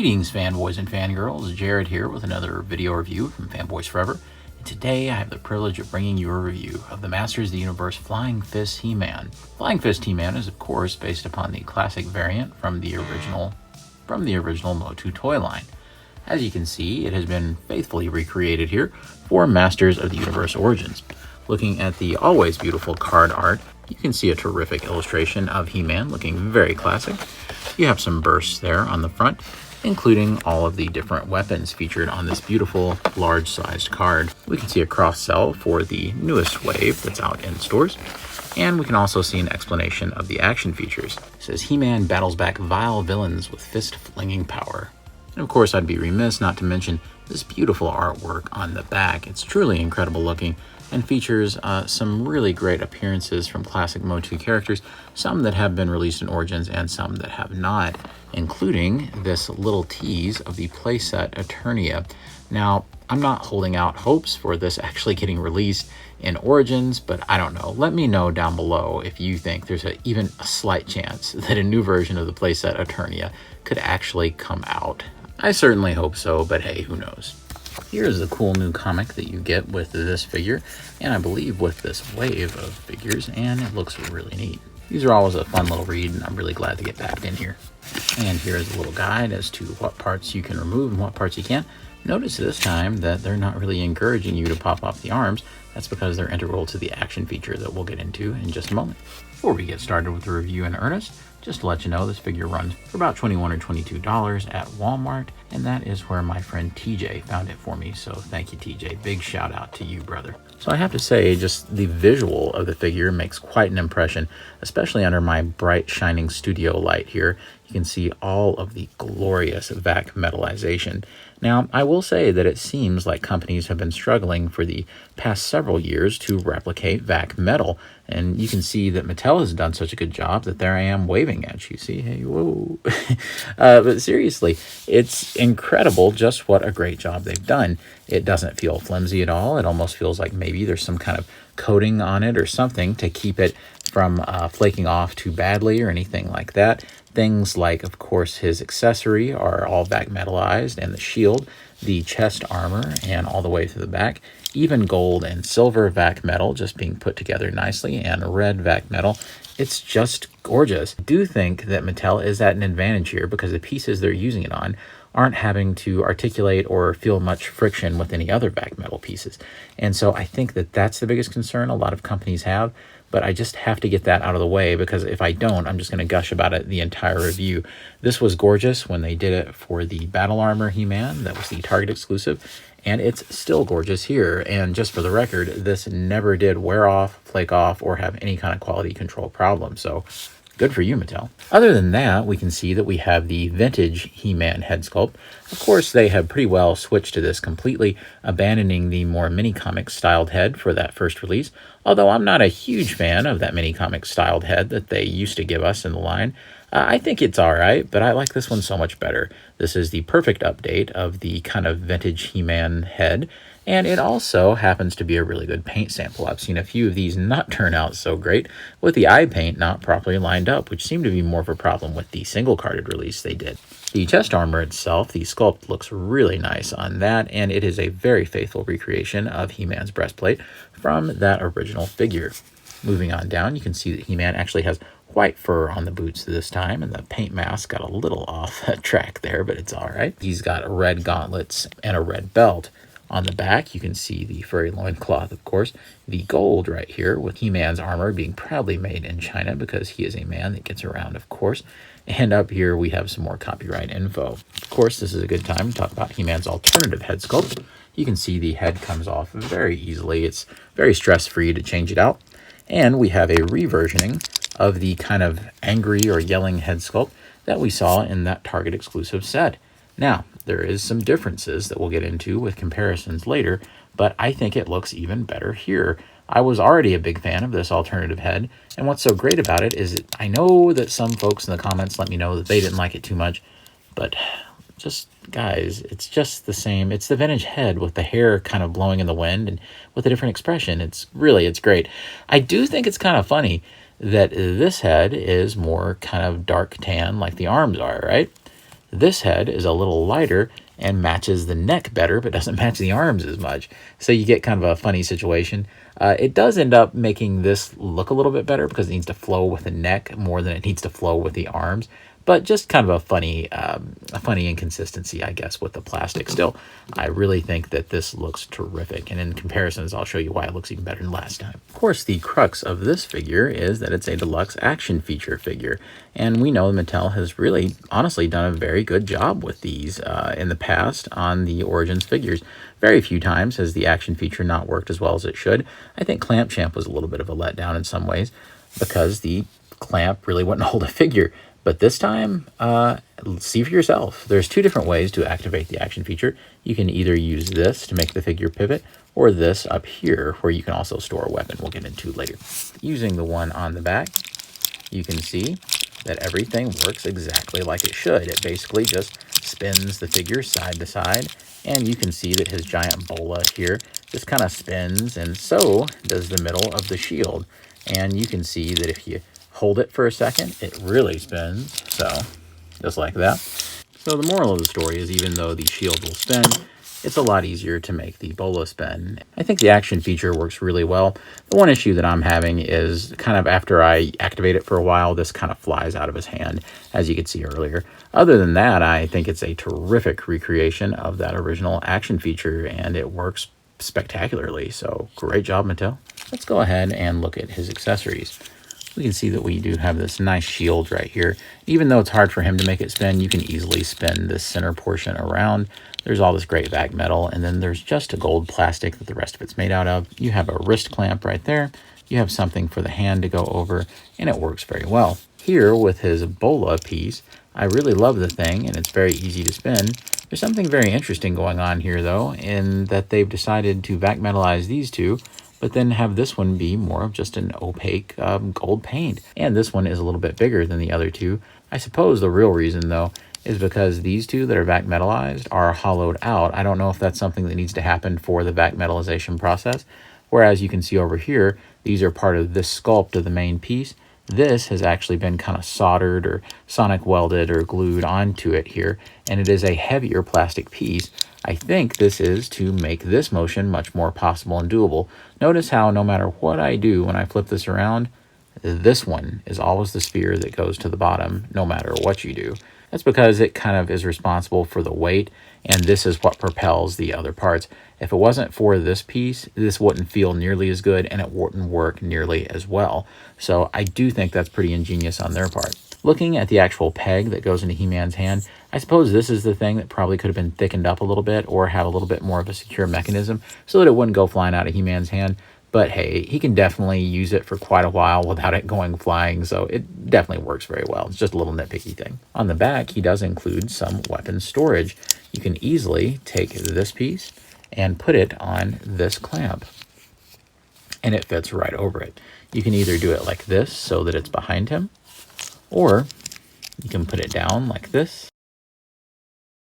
Greetings, fanboys and fangirls. Jared here with another video review from Fanboys Forever. And today I have the privilege of bringing you a review of the Masters of the Universe Flying Fist He-Man. Flying Fist He-Man is of course based upon the classic variant from the original Motu toy line. As you can see, it has been faithfully recreated here for Masters of the Universe Origins. Looking at the always beautiful card art, you can see a terrific illustration of He-Man looking very classic. You have some bursts there on the front, including all of the different weapons featured on this beautiful large-sized card. We can see a cross-sell for the newest wave that's out in stores, and we can also see an explanation of the action features. It says, He-Man battles back vile villains with fist-flinging power. And of course, I'd be remiss not to mention this beautiful artwork on the back. It's truly incredible looking and features some really great appearances from classic Motu characters, some that have been released in Origins and some that have not, including this little tease of the playset Eternia. Now, I'm not holding out hopes for this actually getting released in Origins, but I don't know. Let me know down below if you think there's even a slight chance that a new version of the playset Eternia could actually come out. I certainly hope so, but hey, who knows? Here's the cool new comic that you get with this figure, and I believe with this wave of figures, and it looks really neat. These are always a fun little read, and I'm really glad to get back in here. And here's a little guide as to what parts you can remove and what parts you can't. Notice this time that they're not really encouraging you to pop off the arms. That's because they're integral to the action feature that we'll get into in just a moment. Before we get started with the review in earnest, just to let you know, this figure runs for about $21 or $22 at Walmart, and that is where my friend TJ found it for me, so thank you, TJ. Big shout out to you, brother. So I have to say, just the visual of the figure makes quite an impression, especially under my bright shining studio light here. You can see all of the glorious vac metallization. Now, I will say that it seems like companies have been struggling for the past several years to replicate vac metal, and you can see that Mattel has done such a good job that there I am waving at you. See, hey, whoa. But seriously, it's incredible just what a great job they've done. It doesn't feel flimsy at all. It almost feels like maybe there's some kind of coating on it or something to keep it from flaking off too badly or anything like that. Things like, of course, his accessory are all vac metallized, and the shield, the chest armor, and all the way to the back. Even gold and silver vac metal just being put together nicely, and red vac metal. It's just gorgeous. I do think that Mattel is at an advantage here because the pieces they're using it on aren't having to articulate or feel much friction with any other vac metal pieces. And so I think that that's the biggest concern a lot of companies have, but I just have to get that out of the way because if I don't, I'm just going to gush about it the entire review. This was gorgeous when they did it for the Battle Armor He-Man. That was the Target exclusive, and it's still gorgeous here. And just for the record, this never did wear off, flake off, or have any kind of quality control problem. So good for you, Mattel. Other than that, we can see that we have the vintage He-Man head sculpt. Of course, they have pretty well switched to this completely, abandoning the more mini-comic styled head for that first release, although I'm not a huge fan of that mini-comic styled head that they used to give us in the line. I think it's all right, but I like this one so much better. This is the perfect update of the kind of vintage He-Man head, and it also happens to be a really good paint sample. I've seen a few of these not turn out so great, with the eye paint not properly lined up, which seemed to be more of a problem with the single-carded release they did. The chest armor itself, the sculpt looks really nice on that, and it is a very faithful recreation of He-Man's breastplate from that original figure. Moving on down, you can see that He-Man actually has white fur on the boots this time, and the paint mask got a little off track there, but it's all right. He's got red gauntlets and a red belt. On the back, you can see the furry loincloth, of course. The gold right here with He-Man's armor being proudly made in China because he is a man that gets around, of course. And up here, we have some more copyright info. Of course, this is a good time to talk about He-Man's alternative head sculpt. You can see the head comes off very easily. It's very stress-free to change it out. And we have a reversioning of the kind of angry or yelling head sculpt that we saw in that Target exclusive set. Now, there is some differences that we'll get into with comparisons later, but I think it looks even better here. I was already a big fan of this alternative head, and what's so great about it is I know that some folks in the comments let me know that they didn't like it too much, but just, guys, it's just the same. It's the vintage head with the hair kind of blowing in the wind and with a different expression. It's great. I do think it's kind of funny that this head is more kind of dark tan like the arms are, right? This head is a little lighter and matches the neck better, but doesn't match the arms as much. So you get kind of a funny situation. It does end up making this look a little bit better because it needs to flow with the neck more than it needs to flow with the arms. But just kind of a funny inconsistency, I guess, with the plastic. Still, I really think that this looks terrific. And in comparisons, I'll show you why it looks even better than last time. Of course, the crux of this figure is that it's a deluxe action feature figure. And we know Mattel has really, honestly, done a very good job with these in the past on the Origins figures. Very few times has the action feature not worked as well as it should. I think Clamp Champ was a little bit of a letdown in some ways because the clamp really wouldn't hold a figure. But this time, see for yourself. There's two different ways to activate the action feature. You can either use this to make the figure pivot, or this up here where you can also store a weapon we'll get into later. Using the one on the back, you can see that everything works exactly like it should. It basically just spins the figure side to side, and you can see that his giant bola here just kind of spins, and so does the middle of the shield. And you can see that if you hold it for a second, it really spins, so just like that. So the moral of the story is even though the shield will spin, it's a lot easier to make the bola spin. I think the action feature works really well. The one issue that I'm having is kind of after I activate it for a while, this kind of flies out of his hand, as you could see earlier. Other than that, I think it's a terrific recreation of that original action feature, and it works spectacularly, so great job, Mattel. Let's go ahead and look at his accessories. We can see that we do have this nice shield right here. Even though it's hard for him to make it spin, you can easily spin this center portion around. There's all this great vac metal, and then there's just a gold plastic that the rest of it's made out of. You have a wrist clamp right there. You have something for the hand to go over, and it works very well. Here with his bola piece, I really love the thing, and it's very easy to spin. There's something very interesting going on here, though, in that they've decided to vac metalize these two, but then have this one be more of just an opaque gold paint. And this one is a little bit bigger than the other two. I suppose the real reason, though, is because these two that are vac metalized are hollowed out. I don't know if that's something that needs to happen for the vac metalization process. Whereas you can see over here, these are part of this sculpt of the main piece. This has actually been kind of soldered or sonic welded or glued onto it here, and it is a heavier plastic piece. I think this is to make this motion much more possible and doable. Notice how no matter what I do when I flip this around, this one is always the sphere that goes to the bottom no matter what you do. That's because it kind of is responsible for the weight, and this is what propels the other parts. If it wasn't for this piece, this wouldn't feel nearly as good, and it wouldn't work nearly as well. So I do think that's pretty ingenious on their part. Looking at the actual peg that goes into He-Man's hand, I suppose this is the thing that probably could have been thickened up a little bit or have a little bit more of a secure mechanism so that it wouldn't go flying out of He-Man's hand. But hey, he can definitely use it for quite a while without it going flying, so it definitely works very well. It's just a little nitpicky thing. On the back, he does include some weapon storage. You can easily take this piece and put it on this clamp, and it fits right over it. You can either do it like this so that it's behind him, or you can put it down like this.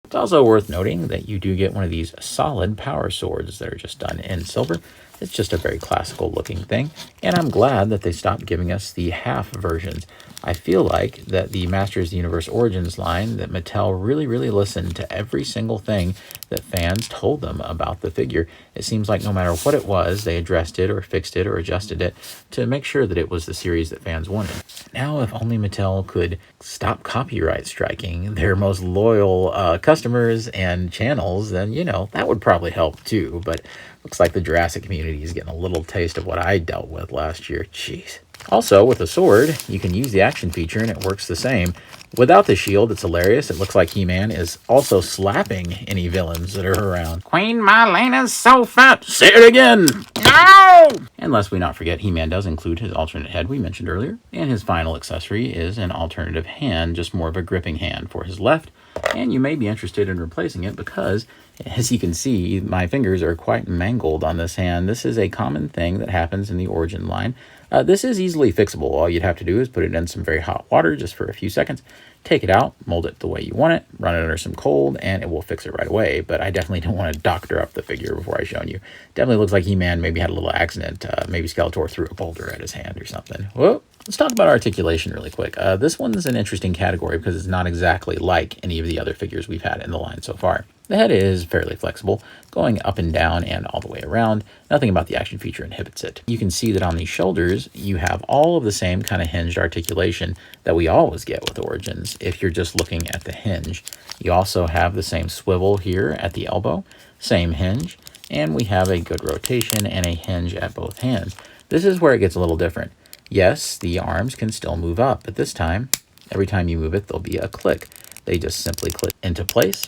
It's also worth noting that you do get one of these solid power swords that are just done in silver. It's just a very classical looking thing, and I'm glad that they stopped giving us the half versions. I feel like that the Masters of the Universe Origins line, that Mattel really listened to every single thing that fans told them about the figure. It seems like no matter what it was, they addressed it or fixed it or adjusted it to make sure that it was the series that fans wanted. Now, if only Mattel could stop copyright striking their most loyal customers and channels, then, you know, that would probably help too. But looks like the Jurassic community is getting a little taste of what I dealt with last year. Jeez. Also, with a sword, you can use the action feature and it works the same. Without the shield, it's hilarious. It looks like He-Man is also slapping any villains that are around. Queen Marlena's so fat! Say it again! No! And lest we not forget, He-Man does include his alternate head we mentioned earlier. And his final accessory is an alternative hand, just more of a gripping hand for his left. And you may be interested in replacing it because As you can see, my fingers are quite mangled on this hand. This is a common thing that happens in the origin line. This is easily fixable. All you'd have to do is put it in some very hot water just for a few seconds, take it out, mold it the way you want it, run it under some cold, and it will fix it right away. But I definitely don't want to doctor up the figure before I show you. Definitely looks like He-Man maybe had a little accident. Maybe Skeletor threw a boulder at his hand or something. Whoa. Let's talk about articulation really quick. This one's an interesting category because it's not exactly like any of the other figures we've had in the line so far. The head is fairly flexible, going up and down and all the way around. Nothing about the action feature inhibits it. You can see that on the shoulders, you have all of the same kind of hinged articulation that we always get with Origins if you're just looking at the hinge. You also have the same swivel here at the elbow, same hinge, and we have a good rotation and a hinge at both hands. This is where it gets a little different. Yes, the arms can still move up, but this time, every time you move it, there'll be a click. They just simply click into place.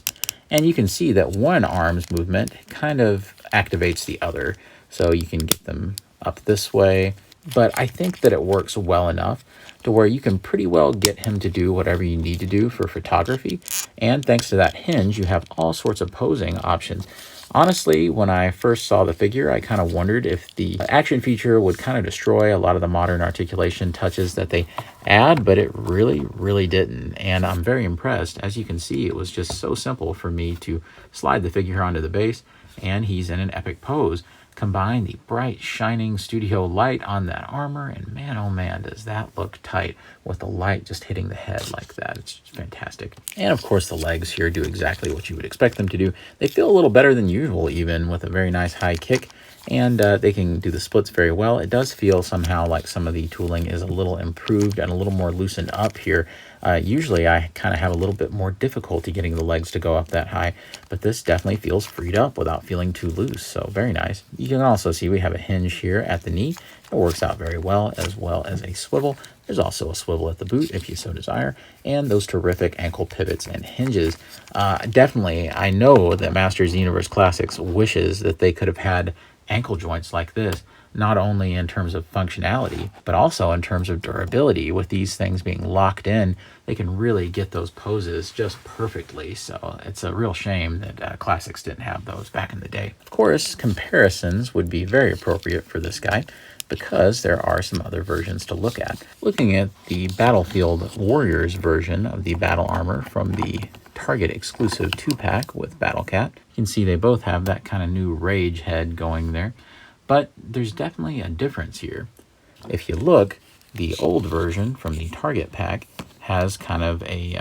And you can see that one arm's movement kind of activates the other. So you can get them up this way. But I think that it works well enough to where you can pretty well get him to do whatever you need to do for photography. And thanks to that hinge, you have all sorts of posing options. Honestly, when I first saw the figure, I kind of wondered if the action feature would kind of destroy a lot of the modern articulation touches that they add, but it really didn't. And I'm very impressed. As you can see, it was just so simple for me to slide the figure onto the base, and he's in an epic pose. Combine the bright, shining studio light on that armor, and man, oh man, does that look tight with the light just hitting the head like that. It's just fantastic. And of course, the legs here do exactly what you would expect them to do. They feel a little better than usual, even with a very nice high kick, and they can do the splits very well. It does feel somehow like some of the tooling is a little improved and a little more loosened up here. Usually I kind of have a little bit more difficulty getting the legs to go up that high, but this definitely feels freed up without feeling too loose, so very nice. You can also see we have a hinge here at the knee. It works out very well as a swivel. There's also a swivel at the boot if you so desire, and those terrific ankle pivots and hinges. Definitely, I know that Masters of the Universe Classics wishes that they could have had ankle joints like this, not only in terms of functionality, but also in terms of durability. With these things being locked in, they can really get those poses just perfectly. So it's a real shame that Classics didn't have those back in the day. Of course, comparisons would be very appropriate for this guy because there are some other versions to look at. Looking at the Battlefield Warriors version of the battle armor from the Target exclusive 2-pack with Battle Cat, you can see they both have that kind of new rage head going there. But there's definitely a difference here. If you look, the old version from the Target pack has kind of a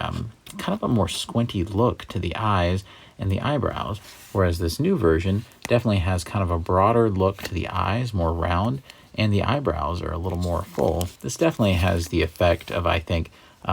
more squinty look to the eyes and the eyebrows, whereas this new version definitely has kind of a broader look to the eyes, more round, and the eyebrows are a little more full. This definitely has the effect of, I think,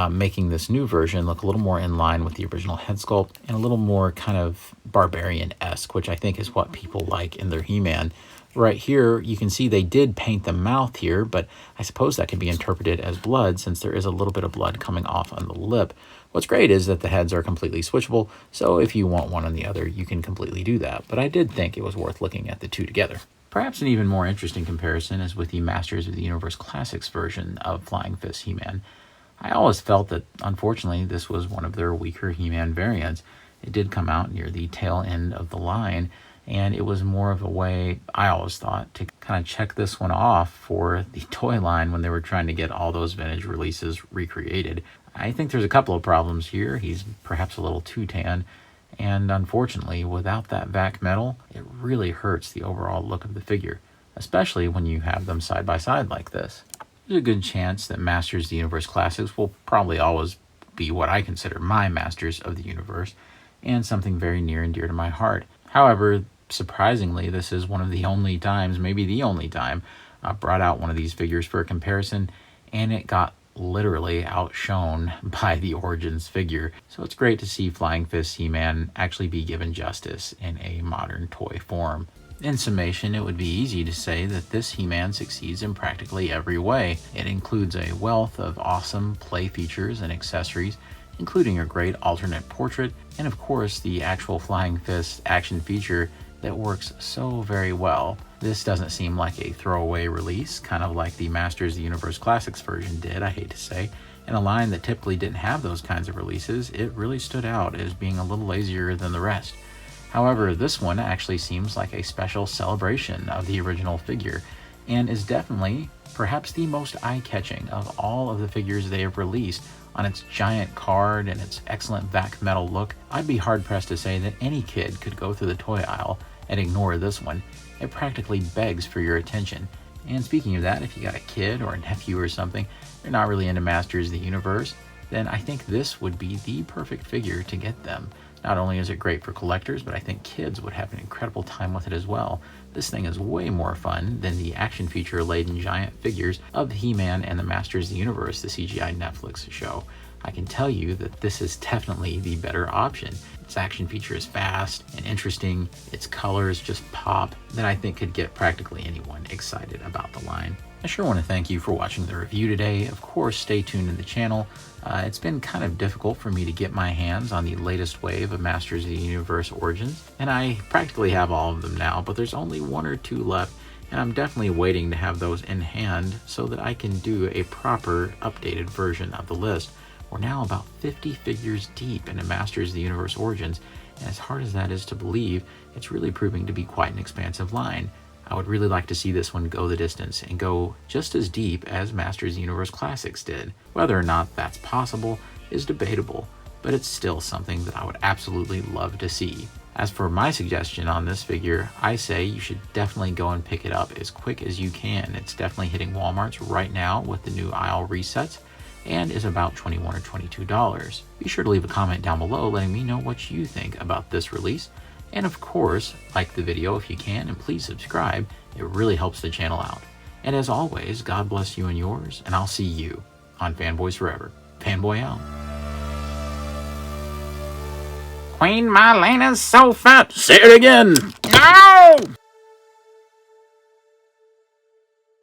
making this new version look a little more in line with the original head sculpt and a little more kind of barbarian-esque, which I think is what people like in their He-Man. Right here, you can see they did paint the mouth here, but I suppose that can be interpreted as blood since there is a little bit of blood coming off on the lip. What's great is that the heads are completely switchable, so if you want one on the other, you can completely do that. But I did think it was worth looking at the two together. Perhaps an even more interesting comparison is with the Masters of the Universe Classics version of Flying Fist He-Man. I always felt that, unfortunately, this was one of their weaker He-Man variants. It did come out near the tail end of the line, and it was more of a way, I always thought, to kind of check this one off for the toy line when they were trying to get all those vintage releases recreated. I think there's a couple of problems here. He's perhaps a little too tan, and unfortunately, without that vac metal, it really hurts the overall look of the figure, especially when you have them side by side like this. There's a good chance that Masters of the Universe Classics will probably always be what I consider my Masters of the Universe, and something very near and dear to my heart. However, surprisingly, this is one of the only times, maybe the only time, I brought out one of these figures for a comparison, and it got literally outshone by the Origins figure. So it's great to see Flying Fist He-Man actually be given justice in a modern toy form. In summation, it would be easy to say that this He-Man succeeds in practically every way. It includes a wealth of awesome play features and accessories, including a great alternate portrait, and of course the actual Flying Fist action feature that works so very well. This doesn't seem like a throwaway release, kind of like the Masters of the Universe Classics version did, I hate to say. In a line that typically didn't have those kinds of releases, it really stood out as being a little lazier than the rest. However, this one actually seems like a special celebration of the original figure, and is definitely perhaps the most eye-catching of all of the figures they have released. On its giant card and its excellent vac metal look, I'd be hard-pressed to say that any kid could go through the toy aisle and ignore this one. It practically begs for your attention. And speaking of that, if you got a kid or a nephew or something, they're not really into Masters of the Universe, then I think this would be the perfect figure to get them. Not only is it great for collectors, but I think kids would have an incredible time with it as well. This thing is way more fun than the action feature-laden giant figures of He-Man and the Masters of the Universe, the CGI Netflix show. I can tell you that this is definitely the better option. Its action feature is fast and interesting, its colors just pop, that I think could get practically anyone excited about the line. I sure want to thank you for watching the review today. Of course, stay tuned to the channel. It's been kind of difficult for me to get my hands on the latest wave of Masters of the Universe Origins, and I practically have all of them now, but there's only 1 or 2 left, and I'm definitely waiting to have those in hand so that I can do a proper updated version of the list. We're now about 50 figures deep into Masters of the Universe Origins, and as hard as that is to believe, it's really proving to be quite an expansive line. I would really like to see this one go the distance and go just as deep as Masters of the Universe Classics did. Whether or not that's possible is debatable, but it's still something that I would absolutely love to see. As for my suggestion on this figure, I say you should definitely go and pick it up as quick as you can. It's definitely hitting Walmart's right now with the new aisle resets, and is about $21 or $22. Be sure to leave a comment down below letting me know what you think about this release. And of course, like the video if you can, and please subscribe. It really helps the channel out. And as always, God bless you and yours, and I'll see you on Fanboys Forever. Fanboy out. Queen Marlena's so fat. Say it again! No!